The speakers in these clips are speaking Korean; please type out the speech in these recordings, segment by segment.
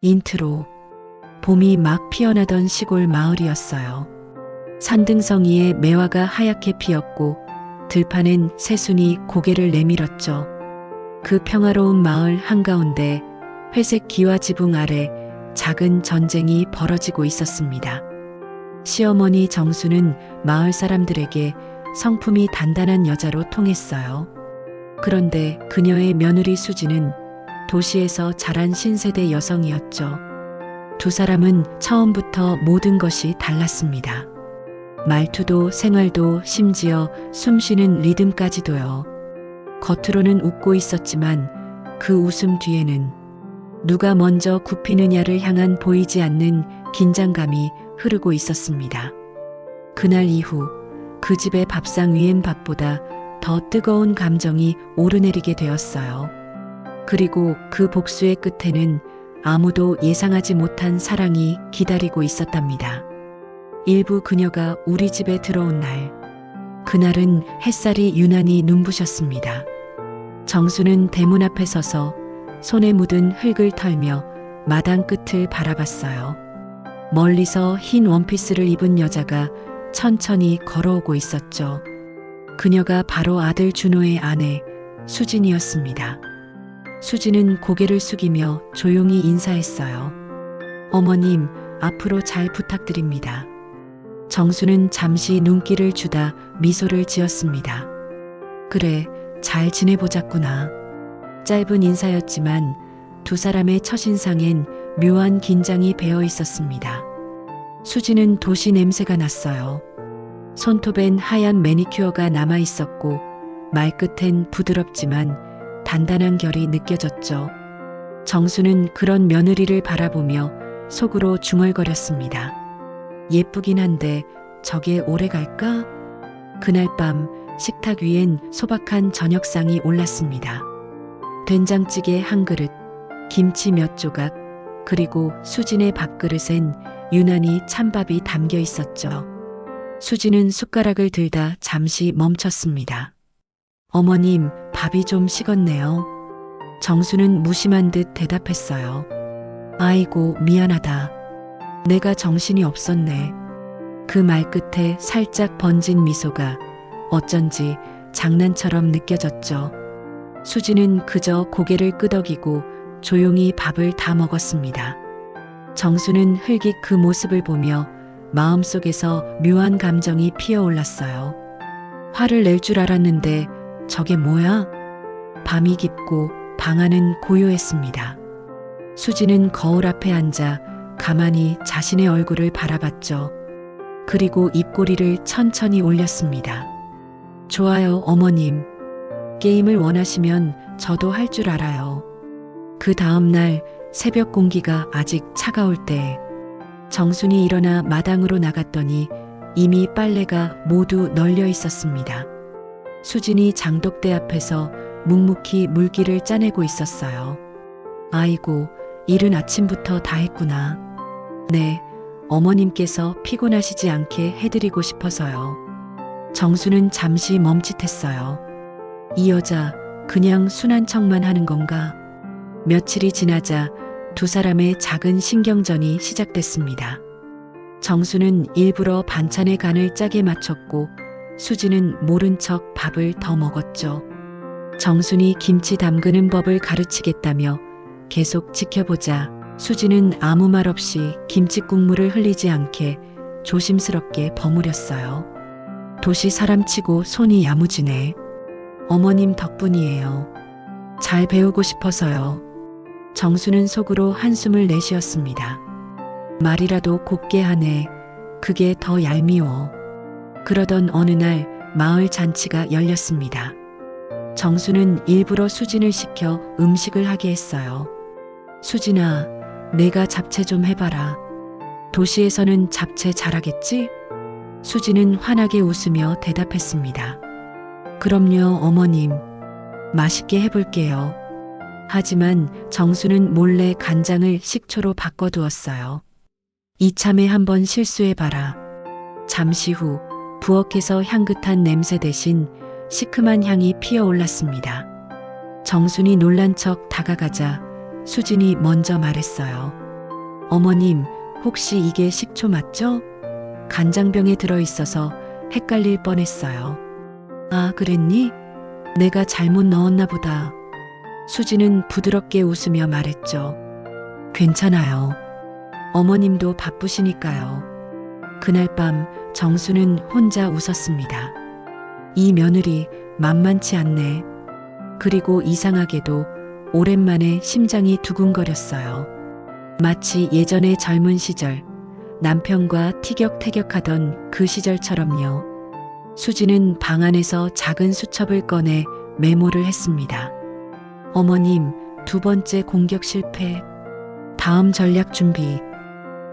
인트로. 봄이 막 피어나던 시골 마을이었어요. 산등성 위에 매화가 하얗게 피었고 들판엔 새순이 고개를 내밀었죠. 그 평화로운 마을 한가운데 회색 기와 지붕 아래 작은 전쟁이 벌어지고 있었습니다. 시어머니 정수는 마을 사람들에게 성품이 단단한 여자로 통했어요. 그런데 그녀의 며느리 수지는 도시에서 자란 신세대 여성이었죠. 두 사람은 처음부터 모든 것이 달랐습니다. 말투도 생활도 심지어 숨쉬는 리듬까지도요. 겉으로는 웃고 있었지만 그 웃음 뒤에는 누가 먼저 굽히느냐를 향한 보이지 않는 긴장감이 흐르고 있었습니다. 그날 이후 그 집의 밥상 위엔 밥보다 더 뜨거운 감정이 오르내리게 되었어요. 그리고 그 복수의 끝에는 아무도 예상하지 못한 사랑이 기다리고 있었답니다. 일부 그녀가 우리 집에 들어온 날, 그날은 햇살이 유난히 눈부셨습니다. 정수는 대문 앞에 서서 손에 묻은 흙을 털며 마당 끝을 바라봤어요. 멀리서 흰 원피스를 입은 여자가 천천히 걸어오고 있었죠. 그녀가 바로 아들 준호의 아내 수진이었습니다. 수진은 고개를 숙이며 조용히 인사했어요. 어머님, 앞으로 잘 부탁드립니다. 정수는 잠시 눈길을 주다 미소를 지었습니다. 그래, 잘 지내보자꾸나. 짧은 인사였지만 두 사람의 첫인상엔 묘한 긴장이 배어 있었습니다. 수지는 도시 냄새가 났어요. 손톱엔 하얀 매니큐어가 남아 있었고 말끝엔 부드럽지만 단단한 결이 느껴졌죠. 정수는 그런 며느리를 바라보며 속으로 중얼거렸습니다. 예쁘긴 한데 저게 오래 갈까? 그날 밤 식탁 위엔 소박한 저녁상이 올랐습니다. 된장찌개 한 그릇, 김치 몇 조각, 그리고 수진의 밥그릇엔 유난히 찬밥이 담겨 있었죠. 수진은 숟가락을 들다 잠시 멈췄습니다. 어머님, 밥이 좀 식었네요. 정수는 무심한 듯 대답했어요. 아이고, 미안하다. 내가 정신이 없었네. 그 말끝에 살짝 번진 미소가 어쩐지 장난처럼 느껴졌죠. 수지는 그저 고개를 끄덕이고 조용히 밥을 다 먹었습니다. 정수는 흘깃 그 모습을 보며 마음속에서 묘한 감정이 피어올랐어요. 화를 낼 줄 알았는데 저게 뭐야? 밤이 깊고 방 안은 고요했습니다. 수지는 거울 앞에 앉아 가만히 자신의 얼굴을 바라봤죠. 그리고 입꼬리를 천천히 올렸습니다. 좋아요, 어머님. 게임을 원하시면 저도 할 줄 알아요. 그 다음 날 새벽 공기가 아직 차가울 때 정순이 일어나 마당으로 나갔더니 이미 빨래가 모두 널려 있었습니다. 수진이 장독대 앞에서 묵묵히 물기를 짜내고 있었어요. 아이고, 이른 아침부터 다 했구나. 네, 어머님께서 피곤하시지 않게 해드리고 싶어서요. 정수는 잠시 멈칫했어요. 이 여자 그냥 순한 척만 하는 건가? 며칠이 지나자 두 사람의 작은 신경전이 시작됐습니다. 정수는 일부러 반찬의 간을 짜게 맞췄고 수지는 모른 척 밥을 더 먹었죠. 정순이 김치 담그는 법을 가르치겠다며 계속 지켜보자 수지는 아무 말 없이 김치 국물을 흘리지 않게 조심스럽게 버무렸어요. 도시 사람치고 손이 야무지네. 어머님 덕분이에요. 잘 배우고 싶어서요. 정수는 속으로 한숨을 내쉬었습니다. 말이라도 곱게 하네. 그게 더 얄미워. 그러던 어느 날 마을 잔치가 열렸습니다. 정수는 일부러 수진을 시켜 음식을 하게 했어요. 수진아, 내가 잡채 좀 해봐라. 도시에서는 잡채 잘하겠지? 수진은 환하게 웃으며 대답했습니다. 그럼요, 어머님. 맛있게 해볼게요. 하지만 정수는 몰래 간장을 식초로 바꿔두었어요. 이참에 한번 실수해봐라. 잠시 후 부엌에서 향긋한 냄새 대신 시큼한 향이 피어올랐습니다. 정순이 놀란 척 다가가자 수진이 먼저 말했어요. 어머님, 혹시 이게 식초 맞죠? 간장병에 들어있어서 헷갈릴 뻔했어요. 아, 그랬니? 내가 잘못 넣었나 보다. 수지는 부드럽게 웃으며 말했죠. 괜찮아요. 어머님도 바쁘시니까요. 그날 밤 정수는 혼자 웃었습니다. 이 며느리 만만치 않네. 그리고 이상하게도 오랜만에 심장이 두근거렸어요. 마치 예전의 젊은 시절, 남편과 티격태격하던 그 시절처럼요. 수지는 방 안에서 작은 수첩을 꺼내 메모를 했습니다. 어머님, 두 번째 공격 실패. 다음 전략 준비.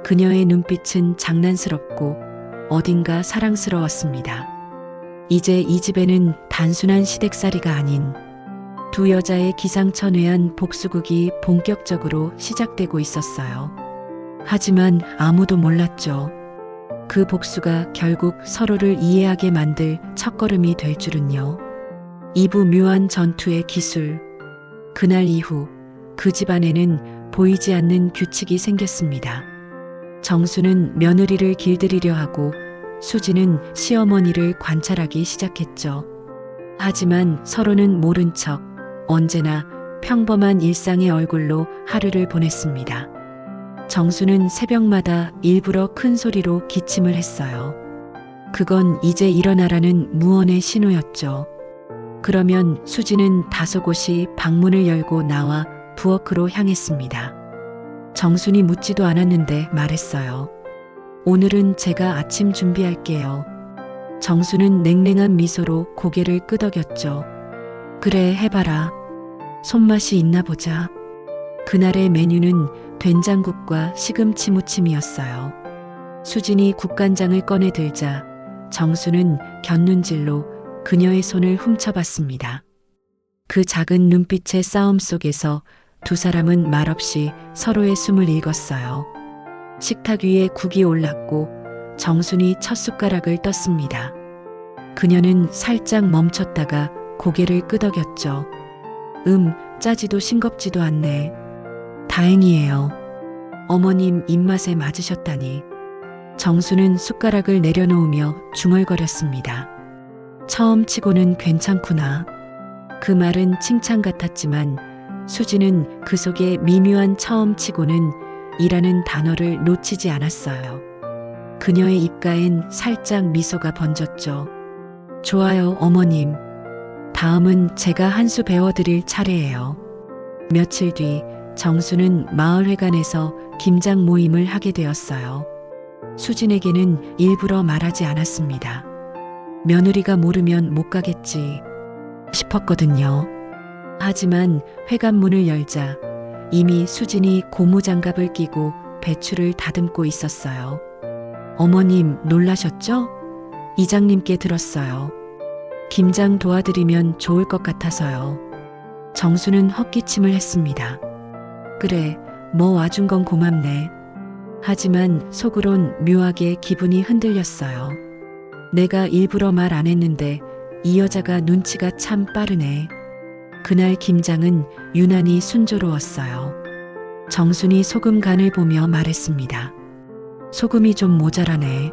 그녀의 눈빛은 장난스럽고 어딘가 사랑스러웠습니다. 이제 이 집에는 단순한 시댁살이가 아닌 두 여자의 기상천외한 복수극이 본격적으로 시작되고 있었어요. 하지만 아무도 몰랐죠. 그 복수가 결국 서로를 이해하게 만들 첫걸음이 될 줄은요. 이부 묘한 전투의 기술. 그날 이후 그 집안에는 보이지 않는 규칙이 생겼습니다. 정수는 며느리를 길들이려 하고 수지는 시어머니를 관찰하기 시작했죠. 하지만 서로는 모른 척 언제나 평범한 일상의 얼굴로 하루를 보냈습니다. 정수는 새벽마다 일부러 큰 소리로 기침을 했어요. 그건 이제 일어나라는 무언의 신호였죠. 그러면 수지는 다소곳이 방문을 열고 나와 부엌으로 향했습니다. 정순이 묻지도 않았는데 말했어요. 오늘은 제가 아침 준비할게요. 정수는 냉랭한 미소로 고개를 끄덕였죠. 그래, 해봐라. 손맛이 있나 보자. 그날의 메뉴는 된장국과 시금치 무침이었어요. 수진이 국간장을 꺼내 들자 정수는 곁눈질로 그녀의 손을 훔쳐봤습니다. 그 작은 눈빛의 싸움 속에서 두 사람은 말없이 서로의 숨을 읽었어요. 식탁 위에 국이 올랐고 정순이 첫 숟가락을 떴습니다. 그녀는 살짝 멈췄다가 고개를 끄덕였죠. 짜지도 싱겁지도 않네. 다행이에요. 어머님 입맛에 맞으셨다니. 정수는 숟가락을 내려놓으며 중얼거렸습니다. 처음 치고는 괜찮구나. 그 말은 칭찬 같았지만 수지는 그 속에 미묘한 처음 치고는 이라는 단어를 놓치지 않았어요. 그녀의 입가엔 살짝 미소가 번졌죠. 좋아요, 어머님. 다음은 제가 한 수 배워드릴 차례예요. 며칠 뒤 정수는 마을회관에서 김장 모임을 하게 되었어요. 수진에게는 일부러 말하지 않았습니다. 며느리가 모르면 못 가겠지 싶었거든요. 하지만 회관문을 열자 이미 수진이 고무장갑을 끼고 배추를 다듬고 있었어요. 어머님 놀라셨죠? 이장님께 들었어요. 김장 도와드리면 좋을 것 같아서요. 정수는 헛기침을 했습니다. 그래, 뭐 와준 건 고맙네. 하지만 속으론 묘하게 기분이 흔들렸어요. 내가 일부러 말 안 했는데 이 여자가 눈치가 참 빠르네. 그날 김장은 유난히 순조로웠어요. 정순이 소금 간을 보며 말했습니다. 소금이 좀 모자라네.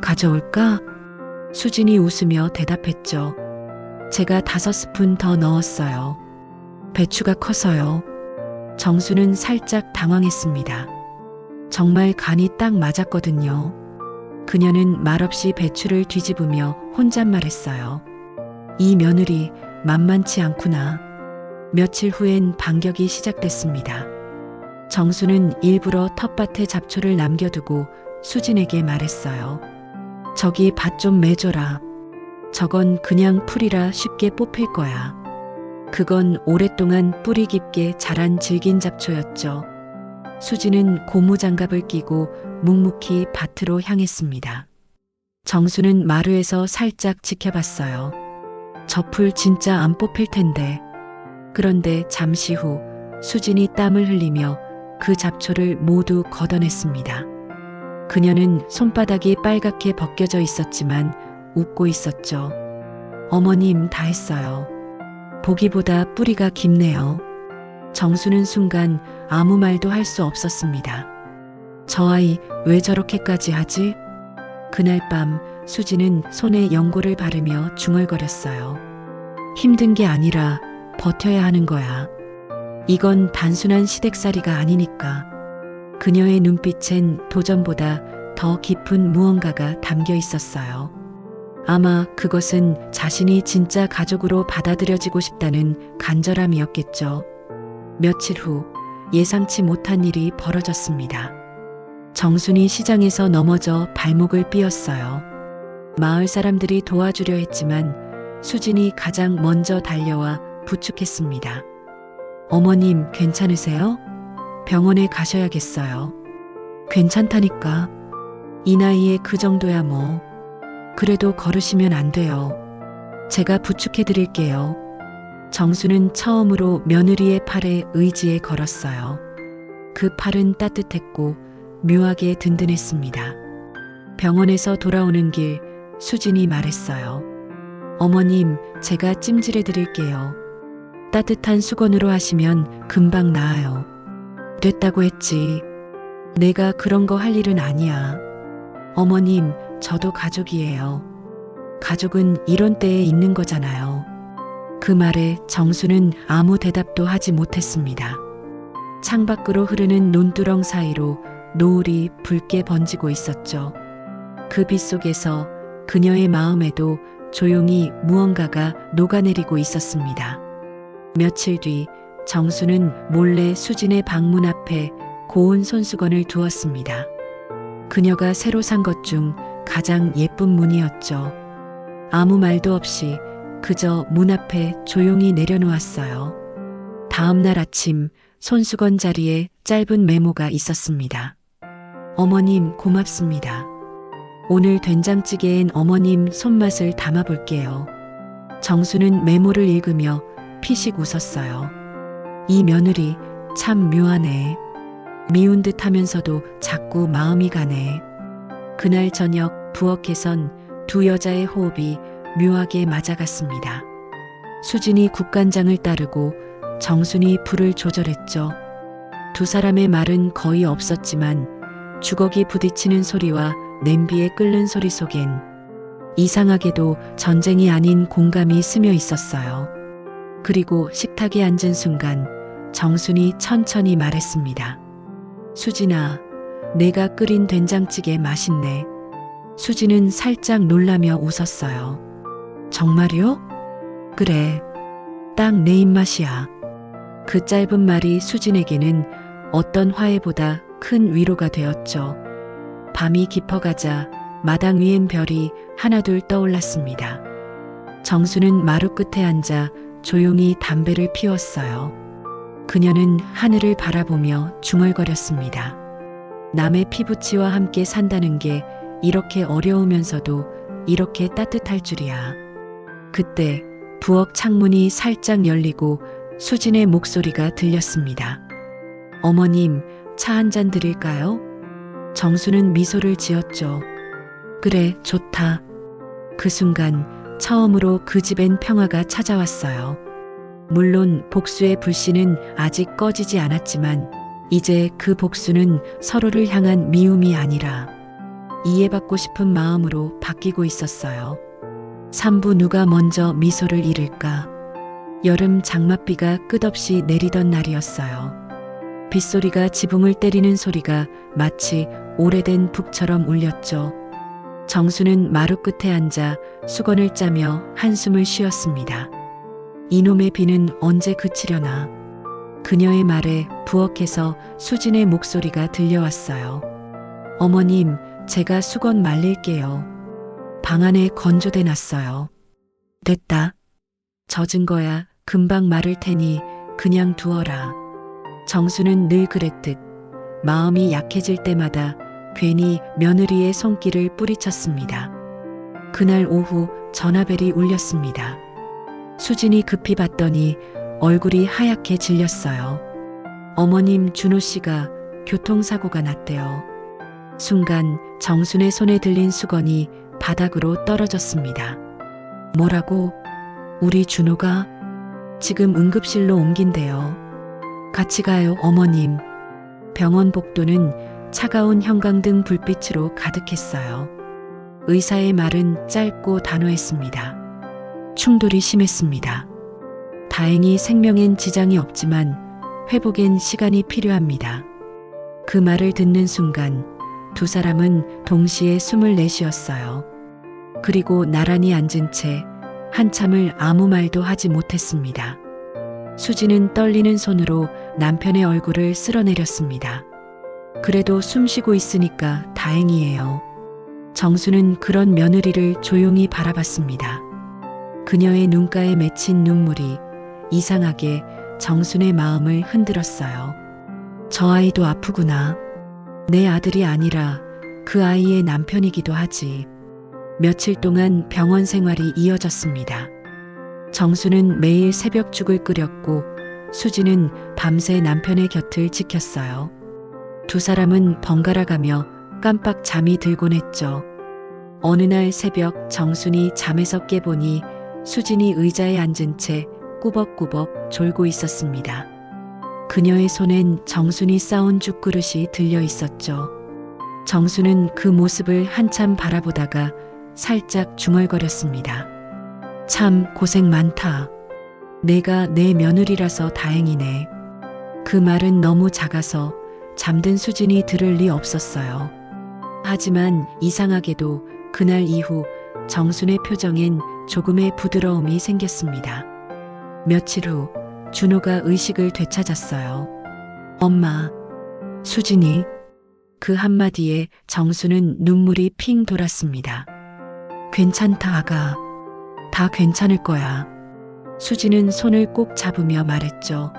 가져올까? 수진이 웃으며 대답했죠. 제가 5스푼 더 넣었어요. 배추가 커서요. 정수는 살짝 당황했습니다. 정말 간이 딱 맞았거든요. 그녀는 말없이 배추를 뒤집으며 혼잣말했어요. 이 며느리 만만치 않구나. 며칠 후엔 반격이 시작됐습니다. 정수는 일부러 텃밭에 잡초를 남겨두고 수진에게 말했어요. 저기 밭 좀 매줘라. 저건 그냥 풀이라 쉽게 뽑힐 거야. 그건 오랫동안 뿌리 깊게 자란 질긴 잡초였죠. 수지는 고무장갑을 끼고 묵묵히 밭으로 향했습니다. 정수는 마루에서 살짝 지켜봤어요. 저 풀 진짜 안 뽑힐 텐데. 그런데 잠시 후 수진이 땀을 흘리며 그 잡초를 모두 걷어냈습니다. 그녀는 손바닥이 빨갛게 벗겨져 있었지만 웃고 있었죠. 어머님 다 했어요. 보기보다 뿌리가 깊네요. 정수는 순간 아무 말도 할 수 없었습니다. 저 아이 왜 저렇게까지 하지? 그날 밤 수지는 손에 연고를 바르며 중얼거렸어요. 힘든 게 아니라 버텨야 하는 거야. 이건 단순한 시댁살이가 아니니까. 그녀의 눈빛엔 도전보다 더 깊은 무언가가 담겨 있었어요. 아마 그것은 자신이 진짜 가족으로 받아들여지고 싶다는 간절함이었겠죠. 며칠 후 예상치 못한 일이 벌어졌습니다. 정순이 시장에서 넘어져 발목을 삐었어요. 마을 사람들이 도와주려 했지만 수진이 가장 먼저 달려와 부축했습니다. 어머님 괜찮으세요? 병원에 가셔야겠어요. 괜찮다니까. 이 나이에 그 정도야 뭐. 그래도 걸으시면 안 돼요. 제가 부축해 드릴게요. 정수는 처음으로 며느리의 팔에 의지해 걸었어요. 그 팔은 따뜻했고 묘하게 든든했습니다. 병원에서 돌아오는 길 수진이 말했어요. 어머님, 제가 찜질해 드릴게요. 따뜻한 수건으로 하시면 금방 나아요. 됐다고 했지. 내가 그런 거 할 일은 아니야. 어머님, 저도 가족이에요. 가족은 이런 때에 있는 거잖아요. 그 말에 정수는 아무 대답도 하지 못했습니다. 창밖으로 흐르는 논두렁 사이로 노을이 붉게 번지고 있었죠. 그 빛 속에서 그녀의 마음에도 조용히 무언가가 녹아내리고 있었습니다. 며칠 뒤 정수는 몰래 수진의 방문 앞에 고운 손수건을 두었습니다. 그녀가 새로 산 것 중 가장 예쁜 무늬였죠. 아무 말도 없이 그저 문 앞에 조용히 내려놓았어요. 다음 날 아침 손수건 자리에 짧은 메모가 있었습니다. 어머님 고맙습니다. 오늘 된장찌개엔 어머님 손맛을 담아볼게요. 정수는 메모를 읽으며 피식 웃었어요. 이 며느리 참 묘하네. 미운 듯 하면서도 자꾸 마음이 가네. 그날 저녁 부엌에선 두 여자의 호흡이 묘하게 맞아갔습니다. 수진이 국간장을 따르고 정순이 불을 조절했죠. 두 사람의 말은 거의 없었지만 주걱이 부딪히는 소리와 냄비에 끓는 소리 속엔 이상하게도 전쟁이 아닌 공감이 스며 있었어요. 그리고 식탁에 앉은 순간 정순이 천천히 말했습니다. 수진아, 내가 끓인 된장찌개 맛있네. 수진은 살짝 놀라며 웃었어요. 정말요? 그래, 딱 내 입맛이야. 그 짧은 말이 수진에게는 어떤 화해보다 큰 위로가 되었죠. 밤이 깊어가자 마당 위엔 별이 하나둘 떠올랐습니다. 정수는 마루 끝에 앉아 조용히 담배를 피웠어요. 그녀는 하늘을 바라보며 중얼거렸습니다. 남의 피부치와 함께 산다는 게 이렇게 어려우면서도 이렇게 따뜻할 줄이야. 그때 부엌 창문이 살짝 열리고 수진의 목소리가 들렸습니다. 어머님, 차 한 잔 드릴까요? 정수는 미소를 지었죠. 그래, 좋다. 그 순간 처음으로 그 집엔 평화가 찾아왔어요. 물론 복수의 불씨는 아직 꺼지지 않았지만 이제 그 복수는 서로를 향한 미움이 아니라 이해받고 싶은 마음으로 바뀌고 있었어요. 3부 누가 먼저 미소를 잃을까? 여름 장맛비가 끝없이 내리던 날이었어요. 빗소리가 지붕을 때리는 소리가 마치 오래된 북처럼 울렸죠. 정수는 마루 끝에 앉아 수건을 짜며 한숨을 쉬었습니다. 이놈의 비는 언제 그치려나. 그녀의 말에 부엌에서 수진의 목소리가 들려왔어요. 어머님, 제가 수건 말릴게요. 방 안에 건조대 놨어요. 됐다. 젖은 거야. 금방 마를 테니 그냥 두어라. 정수는 늘 그랬듯 마음이 약해질 때마다 괜히 며느리의 손길을 뿌리쳤습니다. 그날 오후 전화벨이 울렸습니다. 수진이 급히 받더니 얼굴이 하얗게 질렸어요. 어머님, 준호 씨가 교통사고가 났대요. 순간 정순의 손에 들린 수건이 바닥으로 떨어졌습니다. 뭐라고? 우리 준호가? 지금 응급실로 옮긴대요. 같이 가요, 어머님. 병원 복도는 차가운 형광등 불빛으로 가득했어요. 의사의 말은 짧고 단호했습니다. 충돌이 심했습니다. 다행히 생명엔 지장이 없지만 회복엔 시간이 필요합니다. 그 말을 듣는 순간 두 사람은 동시에 숨을 내쉬었어요. 그리고 나란히 앉은 채 한참을 아무 말도 하지 못했습니다. 수지는 떨리는 손으로 남편의 얼굴을 쓸어내렸습니다. 그래도 숨 쉬고 있으니까 다행이에요. 정수는 그런 며느리를 조용히 바라봤습니다. 그녀의 눈가에 맺힌 눈물이 이상하게 정순의 마음을 흔들었어요. 저 아이도 아프구나. 내 아들이 아니라 그 아이의 남편이기도 하지. 며칠 동안 병원 생활이 이어졌습니다. 정수는 매일 새벽죽을 끓였고 수지는 밤새 남편의 곁을 지켰어요. 두 사람은 번갈아 가며 깜빡 잠이 들곤 했죠. 어느 날 새벽 정순이 잠에서 깨보니 수진이 의자에 앉은 채 꾸벅꾸벅 졸고 있었습니다. 그녀의 손엔 정순이 싸온 죽그릇이 들려 있었죠. 정수는 그 모습을 한참 바라보다가 살짝 중얼거렸습니다. 참 고생 많다. 내가 내 며느리라서 다행이네. 그 말은 너무 작아서 잠든 수진이 들을 리 없었어요. 하지만 이상하게도 그날 이후 정순의 표정엔 조금의 부드러움이 생겼습니다. 며칠 후 준호가 의식을 되찾았어요. 엄마, 수진이. 그 한마디에 정수는 눈물이 핑 돌았습니다. 괜찮다, 아가. 다 괜찮을 거야. 수진은 손을 꼭 잡으며 말했죠.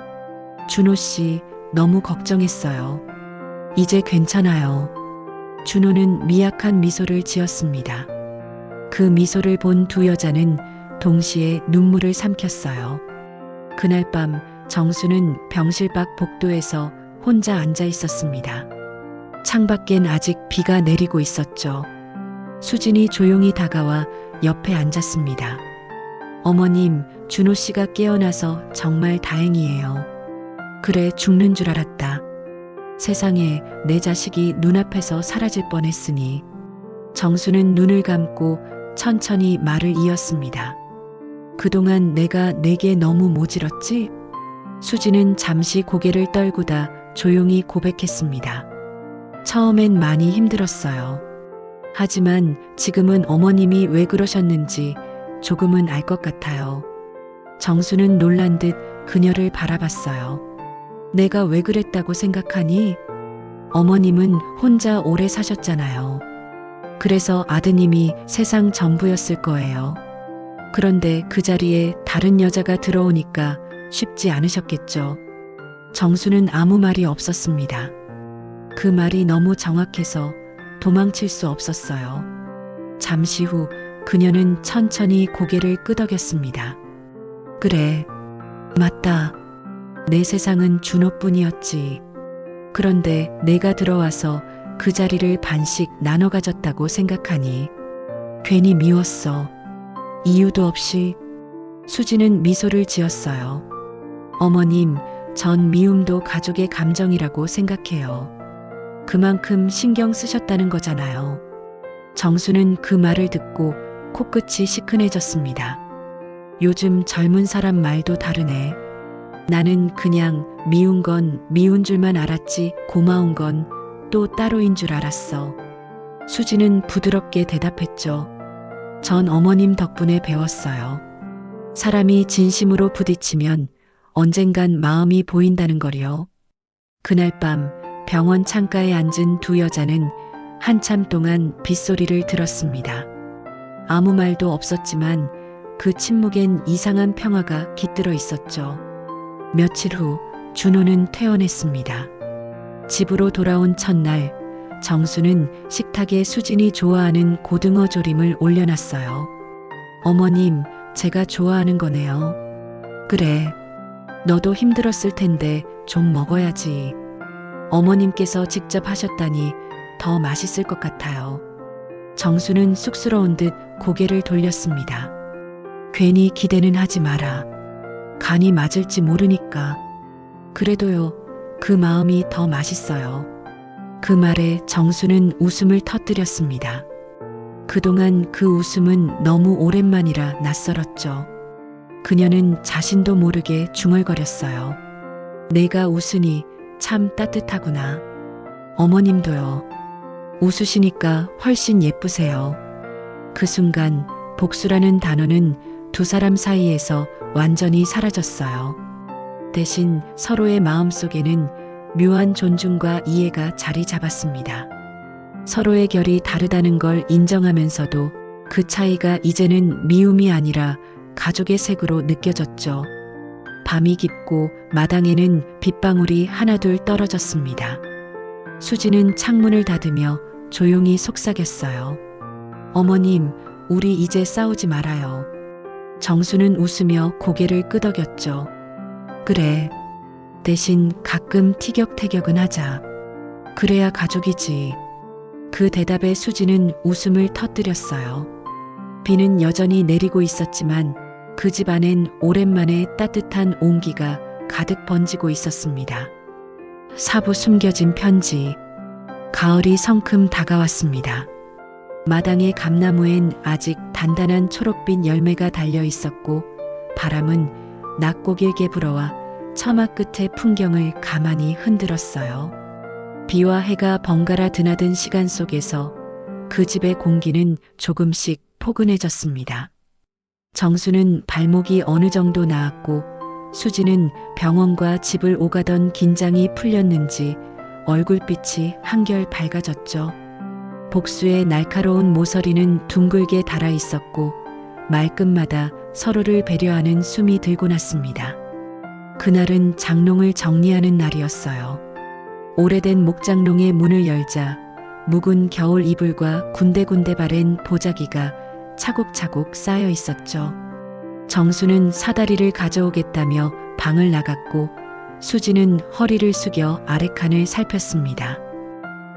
준호 씨, 너무 걱정했어요. 이제 괜찮아요. 준호는 미약한 미소를 지었습니다. 그 미소를 본 두 여자는 동시에 눈물을 삼켰어요. 그날 밤 정수는 병실 밖 복도에서 혼자 앉아 있었습니다. 창밖엔 아직 비가 내리고 있었죠. 수진이 조용히 다가와 옆에 앉았습니다. 어머님, 준호 씨가 깨어나서 정말 다행이에요. 그래, 죽는 줄 알았다. 세상에 내 자식이 눈앞에서 사라질 뻔했으니. 정수는 눈을 감고 천천히 말을 이었습니다. 그동안 내가 내게 너무 모질었지? 수진은 잠시 고개를 떨구다 조용히 고백했습니다. 처음엔 많이 힘들었어요. 하지만 지금은 어머님이 왜 그러셨는지 조금은 알 것 같아요. 정수는 놀란 듯 그녀를 바라봤어요. 내가 왜 그랬다고 생각하니? 어머님은 혼자 오래 사셨잖아요. 그래서 아드님이 세상 전부였을 거예요. 그런데 그 자리에 다른 여자가 들어오니까 쉽지 않으셨겠죠. 정수는 아무 말이 없었습니다. 그 말이 너무 정확해서 도망칠 수 없었어요. 잠시 후 그녀는 천천히 고개를 끄덕였습니다. 그래, 맞다. 내 세상은 준호뿐이었지. 그런데 내가 들어와서 그 자리를 반씩 나눠 가졌다고 생각하니 괜히 미웠어. 이유도 없이. 수지는 미소를 지었어요. 어머님, 전 미움도 가족의 감정이라고 생각해요. 그만큼 신경 쓰셨다는 거잖아요. 정수는 그 말을 듣고 코끝이 시큰해졌습니다. 요즘 젊은 사람 말도 다르네. 나는 그냥 미운 건 미운 줄만 알았지 고마운 건 또 따로인 줄 알았어. 수지는 부드럽게 대답했죠. 전 어머님 덕분에 배웠어요. 사람이 진심으로 부딪히면 언젠간 마음이 보인다는 거요. 그날 밤 병원 창가에 앉은 두 여자는 한참 동안 빗소리를 들었습니다. 아무 말도 없었지만 그 침묵엔 이상한 평화가 깃들어 있었죠. 며칠 후 준호는 퇴원했습니다. 집으로 돌아온 첫날 정수는 식탁에 수진이 좋아하는 고등어 조림을 올려놨어요. 어머님, 제가 좋아하는 거네요. 그래, 너도 힘들었을 텐데 좀 먹어야지. 어머님께서 직접 하셨다니 더 맛있을 것 같아요. 정수는 쑥스러운 듯 고개를 돌렸습니다. 괜히 기대는 하지 마라. 간이 맞을지 모르니까. 그래도요, 그 마음이 더 맛있어요. 그 말에 정수는 웃음을 터뜨렸습니다. 그동안 그 웃음은 너무 오랜만이라 낯설었죠. 그녀는 자신도 모르게 중얼거렸어요. 내가 웃으니 참 따뜻하구나. 어머님도요. 웃으시니까 훨씬 예쁘세요. 그 순간 복수라는 단어는 두 사람 사이에서 완전히 사라졌어요. 대신 서로의 마음속에는 묘한 존중과 이해가 자리 잡았습니다. 서로의 결이 다르다는 걸 인정하면서도 그 차이가 이제는 미움이 아니라 가족의 색으로 느껴졌죠. 밤이 깊고 마당에는 빗방울이 하나둘 떨어졌습니다. 수지는 창문을 닫으며 조용히 속삭였어요. 어머님, 우리 이제 싸우지 말아요. 정수는 웃으며 고개를 끄덕였죠. 그래. 대신 가끔 티격태격은 하자. 그래야 가족이지. 그 대답에 수지는 웃음을 터뜨렸어요. 비는 여전히 내리고 있었지만 그 집 안엔 오랜만에 따뜻한 온기가 가득 번지고 있었습니다. 사부 숨겨진 편지. 가을이 성큼 다가왔습니다. 마당의 감나무엔 아직 단단한 초록빛 열매가 달려 있었고 바람은 낮고 길게 불어와 처마 끝의 풍경을 가만히 흔들었어요. 비와 해가 번갈아 드나든 시간 속에서 그 집의 공기는 조금씩 포근해졌습니다. 정수는 발목이 어느 정도 나았고 수지는 병원과 집을 오가던 긴장이 풀렸는지 얼굴빛이 한결 밝아졌죠. 복수의 날카로운 모서리는 둥글게 달아 있었고 말끝마다 서로를 배려하는 숨이 들고 났습니다. 그날은 장롱을 정리하는 날이었어요. 오래된 목장롱의 문을 열자 묵은 겨울 이불과 군데군데 바랜 보자기가 차곡차곡 쌓여 있었죠. 정수는 사다리를 가져오겠다며 방을 나갔고 수지는 허리를 숙여 아랫칸을 살폈습니다.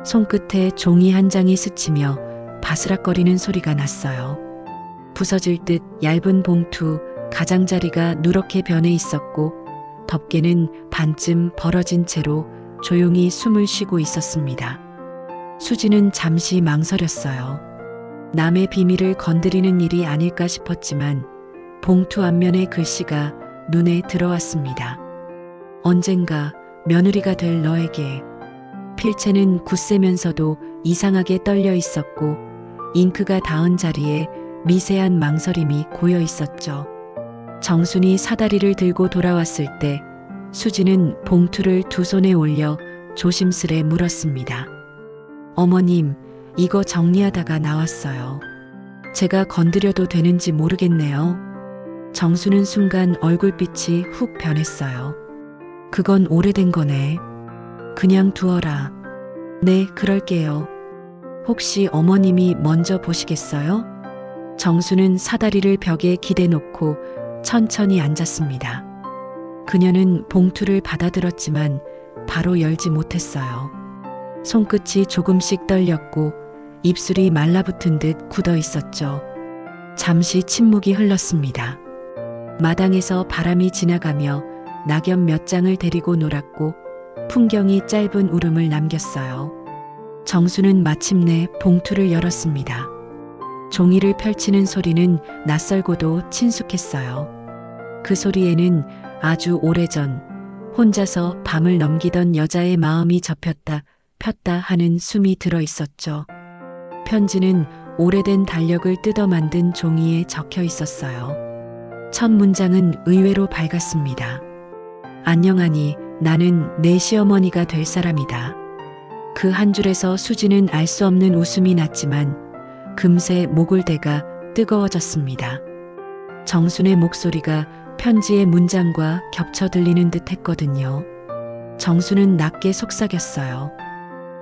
손끝에 종이 한 장이 스치며 바스락거리는 소리가 났어요. 부서질 듯 얇은 봉투, 가장자리가 누렇게 변해 있었고 덮개는 반쯤 벌어진 채로 조용히 숨을 쉬고 있었습니다. 수지는 잠시 망설였어요. 남의 비밀을 건드리는 일이 아닐까 싶었지만 봉투 앞면의 글씨가 눈에 들어왔습니다. 언젠가 며느리가 될 너에게. 필체는 굳세면서도 이상하게 떨려 있었고 잉크가 닿은 자리에 미세한 망설임이 고여 있었죠. 정순이 사다리를 들고 돌아왔을 때 수지는 봉투를 두 손에 올려 조심스레 물었습니다. 어머님, 이거 정리하다가 나왔어요. 제가 건드려도 되는지 모르겠네요. 정수는 순간 얼굴빛이 훅 변했어요. 그건 오래된 거네. 그냥 두어라. 네, 그럴게요. 혹시 어머님이 먼저 보시겠어요? 정수는 사다리를 벽에 기대 놓고 천천히 앉았습니다. 그녀는 봉투를 받아들었지만 바로 열지 못했어요. 손끝이 조금씩 떨렸고 입술이 말라붙은 듯 굳어 있었죠. 잠시 침묵이 흘렀습니다. 마당에서 바람이 지나가며 낙엽 몇 장을 데리고 놀았고 풍경이 짧은 울음을 남겼어요. 정수는 마침내 봉투를 열었습니다. 종이를 펼치는 소리는 낯설고도 친숙했어요. 그 소리에는 아주 오래전 혼자서 밤을 넘기던 여자의 마음이 접혔다 폈다 하는 숨이 들어 있었죠. 편지는 오래된 달력을 뜯어 만든 종이에 적혀 있었어요. 첫 문장은 의외로 밝았습니다. 안녕하니, 나는 내 시어머니가 될 사람이다. 그 한 줄에서 수지는 알 수 없는 웃음이 났지만 금세 목골대가 뜨거워졌습니다. 정순의 목소리가 편지의 문장과 겹쳐 들리는 듯 했거든요. 정수는 낮게 속삭였어요.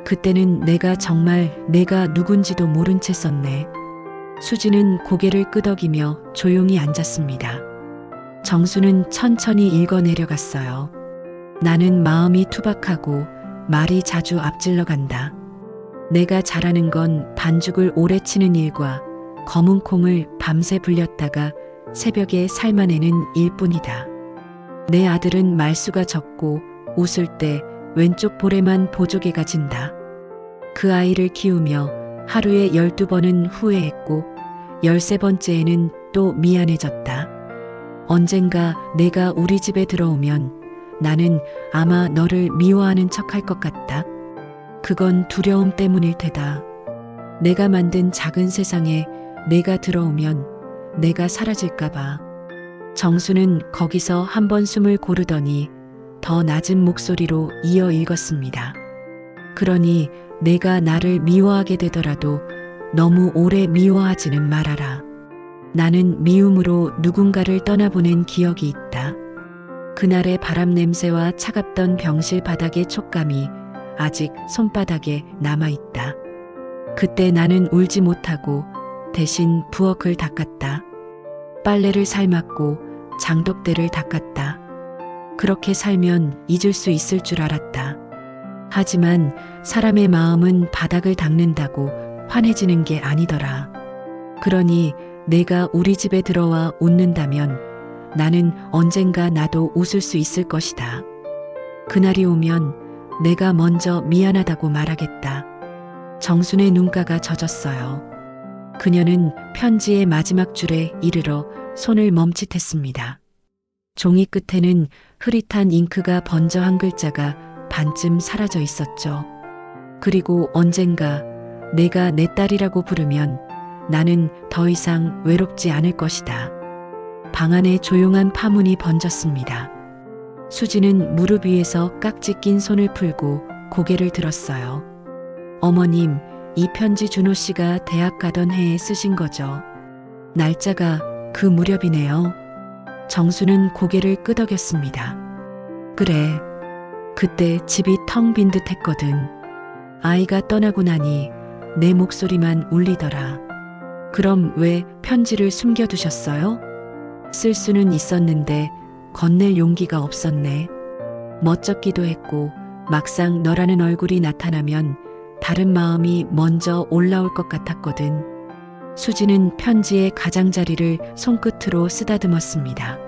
그때는 내가 정말 내가 누군지도 모른 채 썼네. 수지는 고개를 끄덕이며 조용히 앉았습니다. 정수는 천천히 읽어 내려갔어요. 나는 마음이 투박하고 말이 자주 앞질러 간다. 내가 잘하는 건 반죽을 오래 치는 일과 검은 콩을 밤새 불렸다가 새벽에 삶아내는 일뿐이다. 내 아들은 말수가 적고 웃을 때 왼쪽 볼에만 보조개가 진다. 그 아이를 키우며 하루에 12번은 후회했고 13번째에는 또 미안해졌다. 언젠가 내가 우리 집에 들어오면 나는 아마 너를 미워하는 척할 것 같다. 그건 두려움 때문일 테다. 내가 만든 작은 세상에 내가 들어오면 내가 사라질까봐. 정수는 거기서 한 번 숨을 고르더니 더 낮은 목소리로 이어 읽었습니다. 그러니 내가 나를 미워하게 되더라도 너무 오래 미워하지는 말아라. 나는 미움으로 누군가를 떠나보낸 기억이 있다. 그날의 바람 냄새와 차갑던 병실 바닥의 촉감이 아직 손바닥에 남아있다. 그때 나는 울지 못하고 대신 부엌을 닦았다. 빨래를 삶았고 장독대를 닦았다. 그렇게 살면 잊을 수 있을 줄 알았다. 하지만 사람의 마음은 바닥을 닦는다고 환해지는 게 아니더라. 그러니 내가 우리 집에 들어와 웃는다면 나는 언젠가 나도 웃을 수 있을 것이다. 그날이 오면 내가 먼저 미안하다고 말하겠다. 정순의 눈가가 젖었어요. 그녀는 편지의 마지막 줄에 이르러 손을 멈칫했습니다. 종이 끝에는 흐릿한 잉크가 번져 한 글자가 반쯤 사라져 있었죠. 그리고 언젠가 내가 내 딸이라고 부르면 나는 더 이상 외롭지 않을 것이다. 방 안에 조용한 파문이 번졌습니다. 수지는 무릎 위에서 깍지 낀 손을 풀고 고개를 들었어요. 어머님, 이 편지 준호 씨가 대학 가던 해에 쓰신 거죠. 날짜가 그 무렵이네요. 정수는 고개를 끄덕였습니다. 그래. 그때 집이 텅 빈 듯 했거든. 아이가 떠나고 나니 내 목소리만 울리더라. 그럼 왜 편지를 숨겨두셨어요? 쓸 수는 있었는데 건넬 용기가 없었네. 멋쩍기도 했고 막상 너라는 얼굴이 나타나면 다른 마음이 먼저 올라올 것 같았거든. 수지는 편지의 가장자리를 손끝으로 쓰다듬었습니다.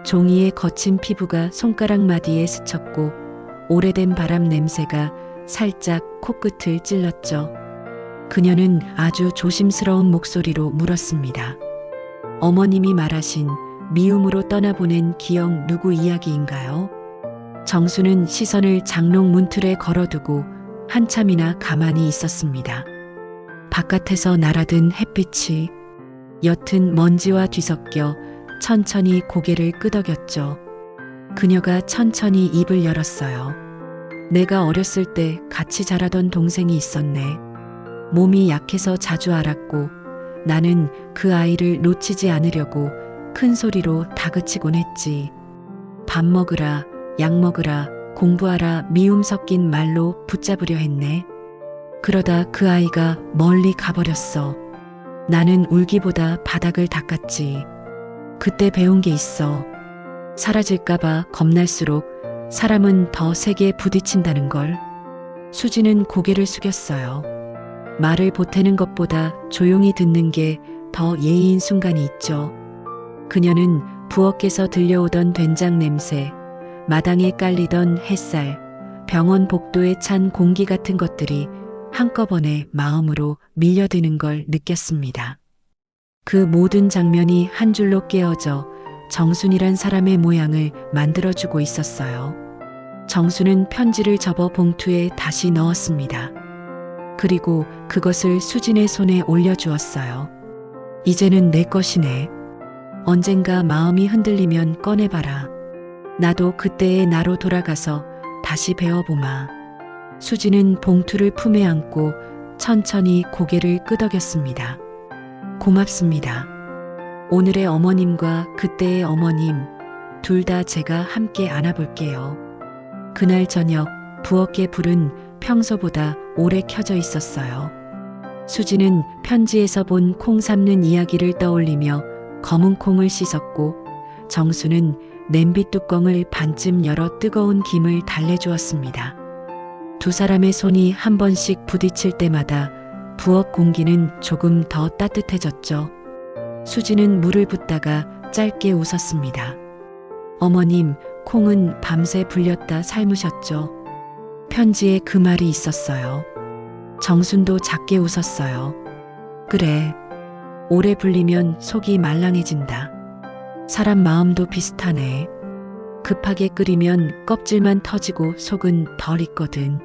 종이의 거친 피부가 손가락 마디에 스쳤고 오래된 바람 냄새가 살짝 코끝을 찔렀죠. 그녀는 아주 조심스러운 목소리로 물었습니다. 어머님이 말하신 미움으로 떠나보낸 기억 누구 이야기인가요? 정수는 시선을 장롱 문틀에 걸어두고 한참이나 가만히 있었습니다. 바깥에서 날아든 햇빛이 옅은 먼지와 뒤섞여 천천히 고개를 끄덕였죠. 그녀가 천천히 입을 열었어요. 내가 어렸을 때 같이 자라던 동생이 있었네. 몸이 약해서 자주 앓았고 나는 그 아이를 놓치지 않으려고 큰 소리로 다그치곤 했지. 밥 먹으라, 약 먹으라, 공부하라 미움 섞인 말로 붙잡으려 했네. 그러다 그 아이가 멀리 가버렸어. 나는 울기보다 바닥을 닦았지. 그때 배운 게 있어. 사라질까봐 겁날수록 사람은 더 세게 부딪힌다는 걸. 수지는 고개를 숙였어요. 말을 보태는 것보다 조용히 듣는 게 더 예의인 순간이 있죠. 그녀는 부엌에서 들려오던 된장 냄새, 마당에 깔리던 햇살, 병원 복도에 찬 공기 같은 것들이 한꺼번에 마음으로 밀려드는 걸 느꼈습니다. 그 모든 장면이 한 줄로 깨어져 정순이란 사람의 모양을 만들어주고 있었어요. 정수는 편지를 접어 봉투에 다시 넣었습니다. 그리고 그것을 수진의 손에 올려주었어요. 이제는 내 것이네. 언젠가 마음이 흔들리면 꺼내봐라. 나도 그때의 나로 돌아가서 다시 배워보마. 수진은 봉투를 품에 안고 천천히 고개를 끄덕였습니다. 고맙습니다. 오늘의 어머님과 그때의 어머님, 둘 다 제가 함께 안아볼게요. 그날 저녁 부엌의 불은 평소보다 오래 켜져 있었어요. 수지는 편지에서 본 콩 삶는 이야기를 떠올리며 검은 콩을 씻었고 정수는 냄비 뚜껑을 반쯤 열어 뜨거운 김을 달래주었습니다. 두 사람의 손이 한 번씩 부딪힐 때마다 부엌 공기는 조금 더 따뜻해졌죠. 수지는 물을 붓다가 짧게 웃었습니다. 어머님, 콩은 밤새 불렸다 삶으셨죠. 편지에 그 말이 있었어요. 정순도 작게 웃었어요. 그래. 오래 불리면 속이 말랑해진다. 사람 마음도 비슷하네. 급하게 끓이면 껍질만 터지고 속은 덜 익거든.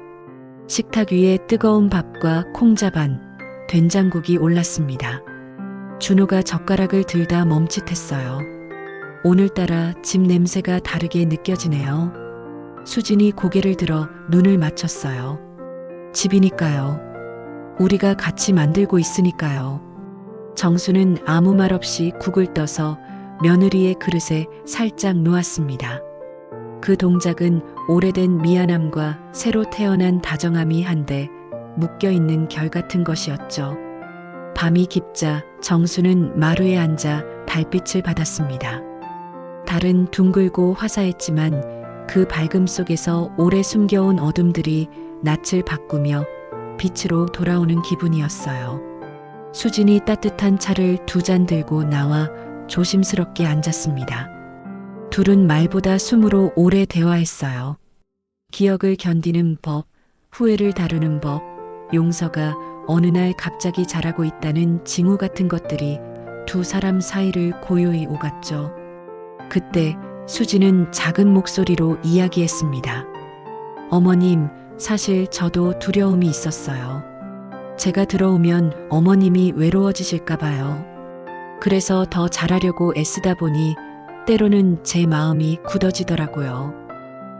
식탁 위에 뜨거운 밥과 콩자반, 된장국이 올랐습니다. 준호가 젓가락을 들다 멈칫했어요. 오늘따라 집 냄새가 다르게 느껴지네요. 수진이 고개를 들어 눈을 맞췄어요. 집이니까요. 우리가 같이 만들고 있으니까요. 정수는 아무 말 없이 국을 떠서 며느리의 그릇에 살짝 놓았습니다. 그 동작은 오래된 미안함과 새로 태어난 다정함이 한데 묶여있는 결 같은 것이었죠. 밤이 깊자 정수는 마루에 앉아 달빛을 받았습니다. 달은 둥글고 화사했지만 그 밝음 속에서 오래 숨겨온 어둠들이 낯을 바꾸며 빛으로 돌아오는 기분이었어요. 수진이 따뜻한 차를 2잔 들고 나와 조심스럽게 앉았습니다. 둘은 말보다 숨으로 오래 대화했어요. 기억을 견디는 법, 후회를 다루는 법, 용서가 어느 날 갑자기 자라고 있다는 징후 같은 것들이 두 사람 사이를 고요히 오갔죠. 그때 수진은 작은 목소리로 이야기했습니다. 어머님, 사실 저도 두려움이 있었어요. 제가 들어오면 어머님이 외로워지실까 봐요. 그래서 더 잘하려고 애쓰다 보니 때로는 제 마음이 굳어지더라고요.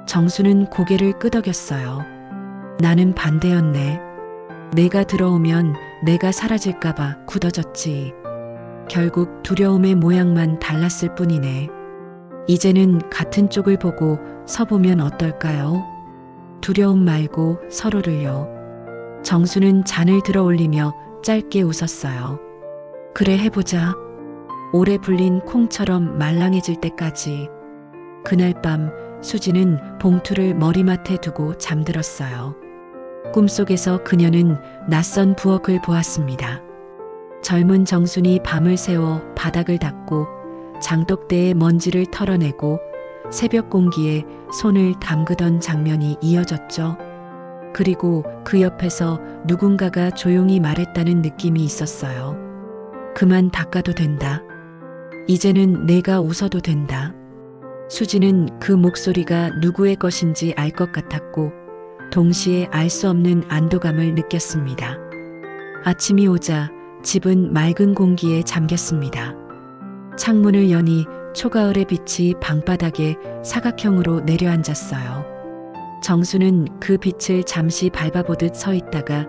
정수는 고개를 끄덕였어요. 나는 반대였네. 내가 들어오면 내가 사라질까 봐 굳어졌지. 결국 두려움의 모양만 달랐을 뿐이네. 이제는 같은 쪽을 보고 서보면 어떨까요? 두려움 말고 서로를요. 정수는 잔을 들어 올리며 짧게 웃었어요. 그래 해보자. 오래 불린 콩처럼 말랑해질 때까지. 그날 밤 수지는 봉투를 머리맡에 두고 잠들었어요. 꿈속에서 그녀는 낯선 부엌을 보았습니다. 젊은 정순이 밤을 새워 바닥을 닦고 장독대에 먼지를 털어내고 새벽 공기에 손을 담그던 장면이 이어졌죠. 그리고 그 옆에서 누군가가 조용히 말했다는 느낌이 있었어요. 그만 닦아도 된다. 이제는 내가 웃어도 된다. 수지는 그 목소리가 누구의 것인지 알 것 같았고 동시에 알 수 없는 안도감을 느꼈습니다. 아침이 오자 집은 맑은 공기에 잠겼습니다. 창문을 여니 초가을의 빛이 방바닥에 사각형으로 내려앉았어요. 정수는 그 빛을 잠시 밟아보듯 서 있다가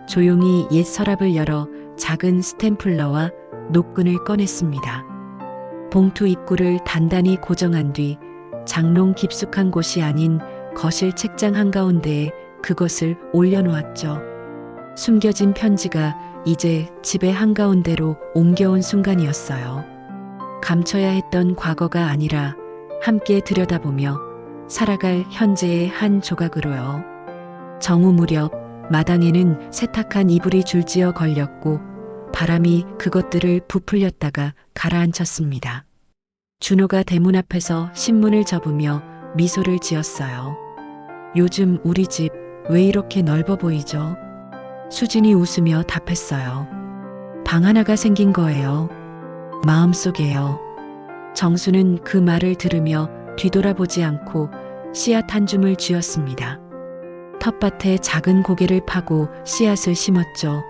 조용히 옛 서랍을 열어 작은 스탬플러와 노끈을 꺼냈습니다. 봉투 입구를 단단히 고정한 뒤 장롱 깊숙한 곳이 아닌 거실 책장 한가운데에 그것을 올려놓았죠. 숨겨진 편지가 이제 집의 한가운데로 옮겨온 순간이었어요. 감춰야 했던 과거가 아니라 함께 들여다보며 살아갈 현재의 한 조각으로요. 정오 무렵 마당에는 세탁한 이불이 줄지어 걸렸고 바람이 그것들을 부풀렸다가 가라앉혔습니다. 준호가 대문 앞에서 신문을 접으며 미소를 지었어요. 요즘 우리 집 왜 이렇게 넓어 보이죠? 수진이 웃으며 답했어요. 방 하나가 생긴 거예요. 마음속에요. 정수는 그 말을 들으며 뒤돌아보지 않고 씨앗 한 줌을 쥐었습니다. 텃밭에 작은 고개를 파고 씨앗을 심었죠.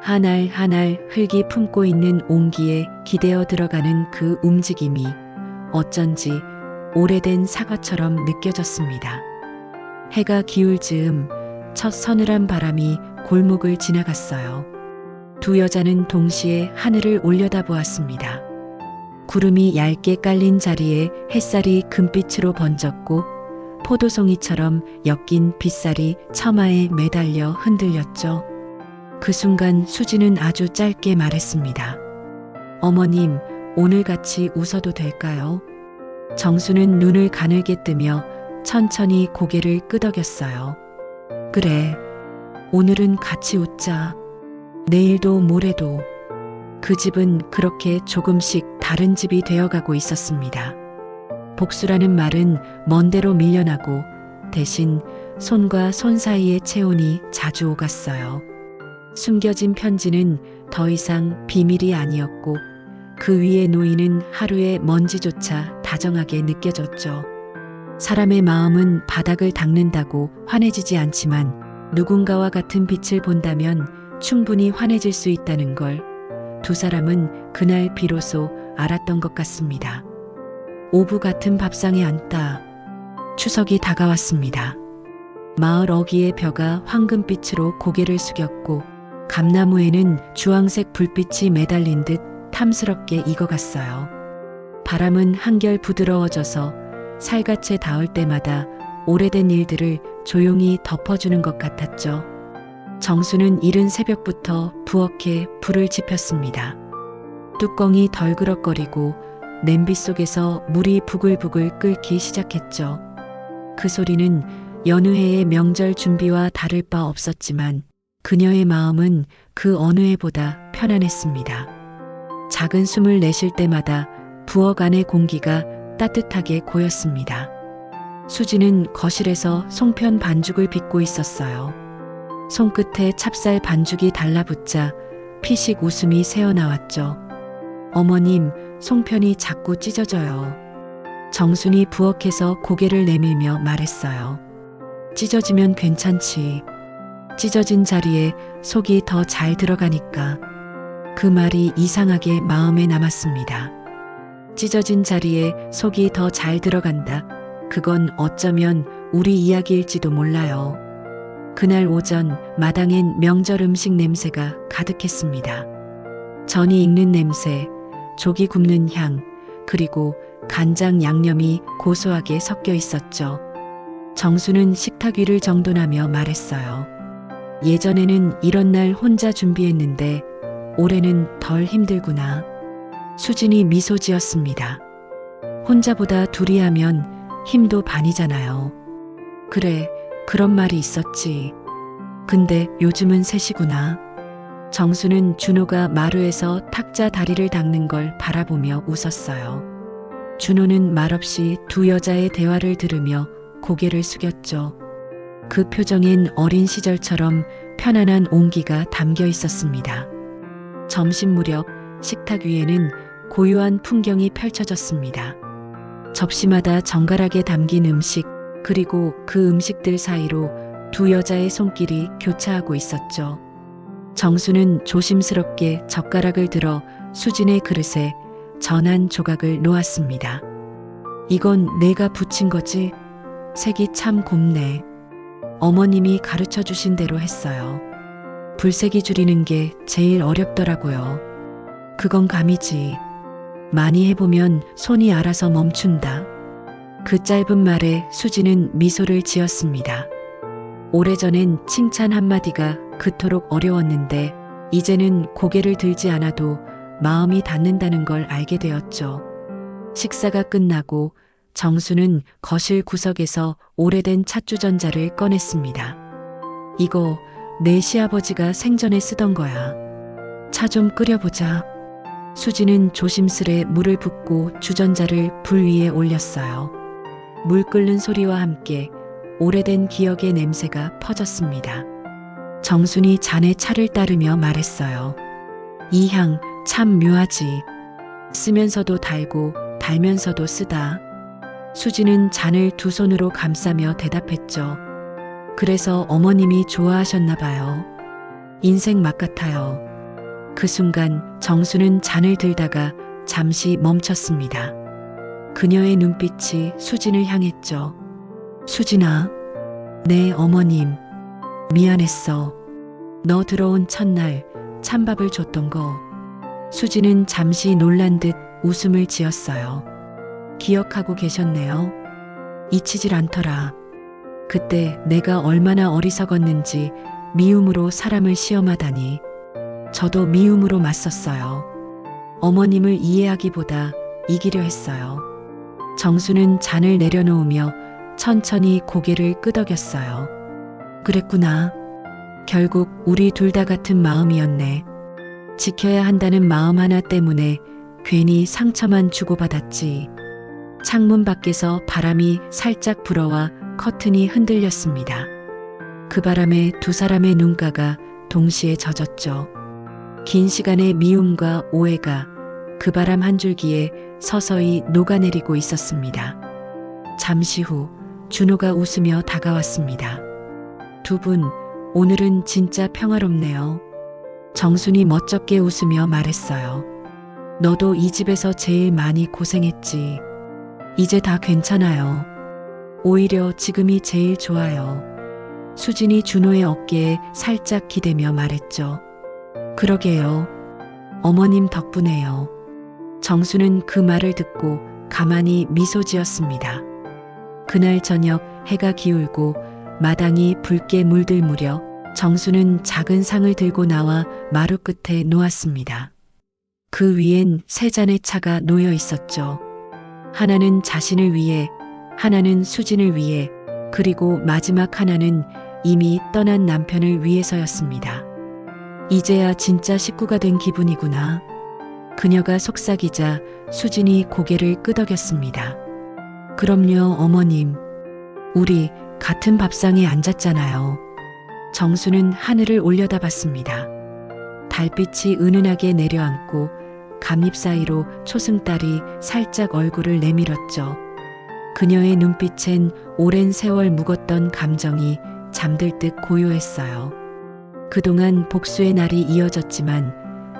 한 알 한 알 흙이 품고 있는 온기에 기대어 들어가는 그 움직임이 어쩐지 오래된 사과처럼 느껴졌습니다. 해가 기울 즈음 첫 서늘한 바람이 골목을 지나갔어요. 두 여자는 동시에 하늘을 올려다보았습니다. 구름이 얇게 깔린 자리에 햇살이 금빛으로 번졌고 포도송이처럼 엮인 빗살이 처마에 매달려 흔들렸죠. 그 순간 수지는 아주 짧게 말했습니다. 어머님, 오늘 같이 웃어도 될까요? 정수는 눈을 가늘게 뜨며 천천히 고개를 끄덕였어요. 그래, 오늘은 같이 웃자. 내일도 모레도. 그 집은 그렇게 조금씩 다른 집이 되어가고 있었습니다. 복수라는 말은 먼데로 밀려나고 대신 손과 손 사이의 체온이 자주 오갔어요. 숨겨진 편지는 더 이상 비밀이 아니었고 그 위에 놓이는 하루의 먼지조차 다정하게 느껴졌죠. 사람의 마음은 바닥을 닦는다고 환해지지 않지만 누군가와 같은 빛을 본다면 충분히 환해질 수 있다는 걸 두 사람은 그날 비로소 알았던 것 같습니다. 오부 같은 밥상에 앉다. 추석이 다가왔습니다. 마을 어귀의 벼가 황금빛으로 고개를 숙였고 감나무에는 주황색 불빛이 매달린 듯 탐스럽게 익어갔어요. 바람은 한결 부드러워져서 살갗에 닿을 때마다 오래된 일들을 조용히 덮어주는 것 같았죠. 정수는 이른 새벽부터 부엌에 불을 지폈습니다. 뚜껑이 덜그럭거리고 냄비 속에서 물이 부글부글 끓기 시작했죠. 그 소리는 여느 해의 명절 준비와 다를 바 없었지만 그녀의 마음은 그 어느 해보다 편안했습니다. 작은 숨을 내쉴 때마다 부엌 안의 공기가 따뜻하게 고였습니다. 수지는 거실에서 송편 반죽을 빚고 있었어요. 손끝에 찹쌀 반죽이 달라붙자 피식 웃음이 새어나왔죠. 어머님, 송편이 자꾸 찢어져요. 정순이 부엌에서 고개를 내밀며 말했어요. 찢어지면 괜찮지. 찢어진 자리에 속이 더 잘 들어가니까. 그 말이 이상하게 마음에 남았습니다. 찢어진 자리에 속이 더 잘 들어간다. 그건 어쩌면 우리 이야기일지도 몰라요. 그날 오전 마당엔 명절 음식 냄새가 가득했습니다. 전이 익는 냄새, 조기 굽는 향, 그리고 간장 양념이 고소하게 섞여 있었죠. 정수는 식탁 위를 정돈하며 말했어요. 예전에는 이런 날 혼자 준비했는데 올해는 덜 힘들구나. 수진이 미소 지었습니다. 혼자보다 둘이 하면 힘도 반이잖아요. 그래, 그런 말이 있었지. 근데 요즘은 셋이구나. 정수는 준호가 마루에서 탁자 다리를 닦는 걸 바라보며 웃었어요. 준호는 말없이 두 여자의 대화를 들으며 고개를 숙였죠. 그 표정엔 어린 시절처럼 편안한 온기가 담겨 있었습니다. 점심 무렵 식탁 위에는 고요한 풍경이 펼쳐졌습니다. 접시마다 정갈하게 담긴 음식, 그리고 그 음식들 사이로 두 여자의 손길이 교차하고 있었죠. 정수는 조심스럽게 젓가락을 들어 수진의 그릇에 전 한 조각을 놓았습니다. 이건 내가 부친 거지? 색이 참 곱네. 어머님이 가르쳐 주신 대로 했어요. 불색이 줄이는 게 제일 어렵더라고요. 그건 감이지. 많이 해보면 손이 알아서 멈춘다. 그 짧은 말에 수지는 미소를 지었습니다. 오래전엔 칭찬 한마디가 그토록 어려웠는데 이제는 고개를 들지 않아도 마음이 닿는다는 걸 알게 되었죠. 식사가 끝나고 정수는 거실 구석에서 오래된 찻주전자를 꺼냈습니다. 이거 내 시아버지가 생전에 쓰던 거야. 차 좀 끓여보자. 수지는 조심스레 물을 붓고 주전자를 불 위에 올렸어요. 물 끓는 소리와 함께 오래된 기억의 냄새가 퍼졌습니다. 정순이 잔에 차를 따르며 말했어요. 이 향 참 묘하지. 쓰면서도 달고 달면서도 쓰다. 수지는 잔을 두 손으로 감싸며 대답했죠. 그래서 어머님이 좋아하셨나 봐요. 인생 맛 같아요. 그 순간 정수는 잔을 들다가 잠시 멈췄습니다. 그녀의 눈빛이 수진을 향했죠. 수진아, 네 어머님, 미안했어. 너 들어온 첫날 찬밥을 줬던 거. 수진은 잠시 놀란 듯 웃음을 지었어요. 기억하고 계셨네요. 잊히질 않더라. 그때 내가 얼마나 어리석었는지 미움으로 사람을 시험하다니. 저도 미움으로 맞섰어요. 어머님을 이해하기보다 이기려 했어요. 정수는 잔을 내려놓으며 천천히 고개를 끄덕였어요. 그랬구나. 결국 우리 둘 다 같은 마음이었네. 지켜야 한다는 마음 하나 때문에 괜히 상처만 주고받았지. 창문 밖에서 바람이 살짝 불어와 커튼이 흔들렸습니다. 그 바람에 두 사람의 눈가가 동시에 젖었죠. 긴 시간의 미움과 오해가 그 바람 한 줄기에 서서히 녹아내리고 있었습니다. 잠시 후 준호가 웃으며 다가왔습니다. 두 분, 오늘은 진짜 평화롭네요. 정순이 멋쩍게 웃으며 말했어요. 너도 이 집에서 제일 많이 고생했지. 이제 다 괜찮아요. 오히려 지금이 제일 좋아요. 수진이 준호의 어깨에 살짝 기대며 말했죠. 그러게요. 어머님 덕분에요. 정수는 그 말을 듣고 가만히 미소 지었습니다. 그날 저녁 해가 기울고 마당이 붉게 물들 무렵 정수는 작은 상을 들고 나와 마루 끝에 놓았습니다. 그 위엔 세 잔의 차가 놓여 있었죠. 하나는 자신을 위해, 하나는 수진을 위해, 그리고 마지막 하나는 이미 떠난 남편을 위해서였습니다. 이제야 진짜 식구가 된 기분이구나. 그녀가 속삭이자 수진이 고개를 끄덕였습니다. 그럼요, 어머님. 우리 같은 밥상에 앉았잖아요. 정수는 하늘을 올려다봤습니다. 달빛이 은은하게 내려앉고 감잎 사이로 초승달이 살짝 얼굴을 내밀었죠. 그녀의 눈빛엔 오랜 세월 묵었던 감정이 잠들 듯 고요했어요. 그동안 복수의 날이 이어졌지만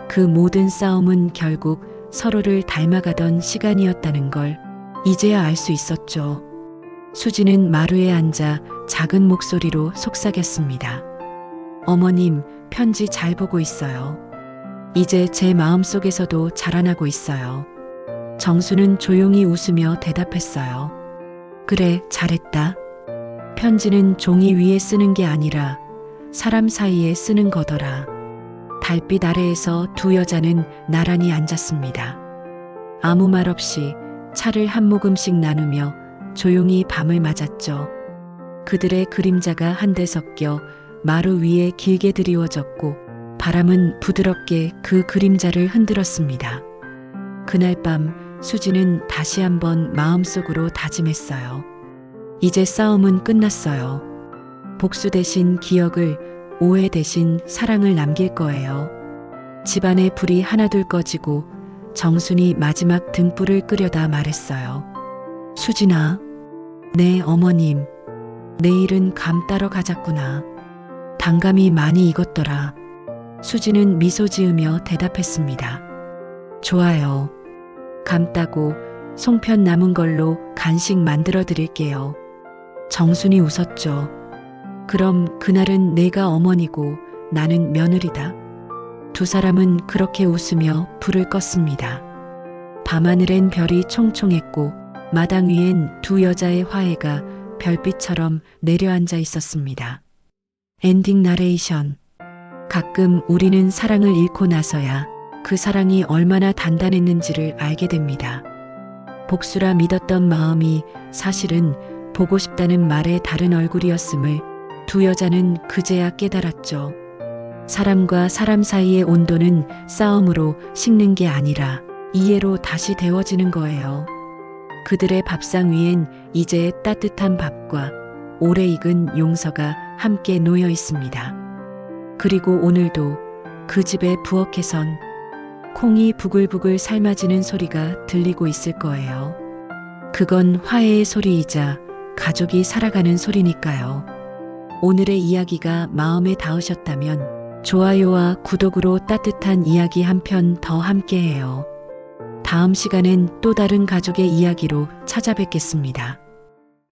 그 모든 싸움은 결국 서로를 닮아가던 시간이었다는 걸 이제야 알 수 있었죠. 수지는 마루에 앉아 작은 목소리로 속삭였습니다. 어머님, 편지 잘 보고 있어요. 이제 제 마음속에서도 자라나고 있어요. 정수는 조용히 웃으며 대답했어요. 그래, 잘했다. 편지는 종이 위에 쓰는 게 아니라 사람 사이에 쓰는 거더라. 달빛 아래에서 두 여자는 나란히 앉았습니다. 아무 말 없이 차를 한 모금씩 나누며 조용히 밤을 맞았죠. 그들의 그림자가 한데 섞여 마루 위에 길게 드리워졌고 바람은 부드럽게 그 그림자를 흔들었습니다. 그날 밤 수지는 다시 한번 마음속으로 다짐했어요. 이제 싸움은 끝났어요. 복수 대신 기억을, 오해 대신 사랑을 남길 거예요. 집안의 불이 하나둘 꺼지고 정순이 마지막 등불을 끄려다 말했어요. 수진아, 네 어머님. 내일은 감 따러 가자꾸나. 단감이 많이 익었더라. 수진은 미소 지으며 대답했습니다. 좋아요. 감 따고 송편 남은 걸로 간식 만들어 드릴게요. 정순이 웃었죠. 그럼 그날은 내가 어머니고 나는 며느리다. 두 사람은 그렇게 웃으며 불을 껐습니다. 밤하늘엔 별이 총총했고 마당 위엔 두 여자의 화해가 별빛처럼 내려앉아 있었습니다. 엔딩 나레이션. 가끔 우리는 사랑을 잃고 나서야 그 사랑이 얼마나 단단했는지를 알게 됩니다. 복수라 믿었던 마음이 사실은 보고 싶다는 말의 다른 얼굴이었음을 두 여자는 그제야 깨달았죠. 사람과 사람 사이의 온도는 싸움으로 식는 게 아니라 이해로 다시 데워지는 거예요. 그들의 밥상 위엔 이제 따뜻한 밥과 오래 익은 용서가 함께 놓여 있습니다. 그리고 오늘도 그 집의 부엌에선 콩이 부글부글 삶아지는 소리가 들리고 있을 거예요. 그건 화해의 소리이자 가족이 살아가는 소리니까요. 오늘의 이야기가 마음에 닿으셨다면 좋아요와 구독으로 따뜻한 이야기 한 편 더 함께해요. 다음 시간엔 또 다른 가족의 이야기로 찾아뵙겠습니다.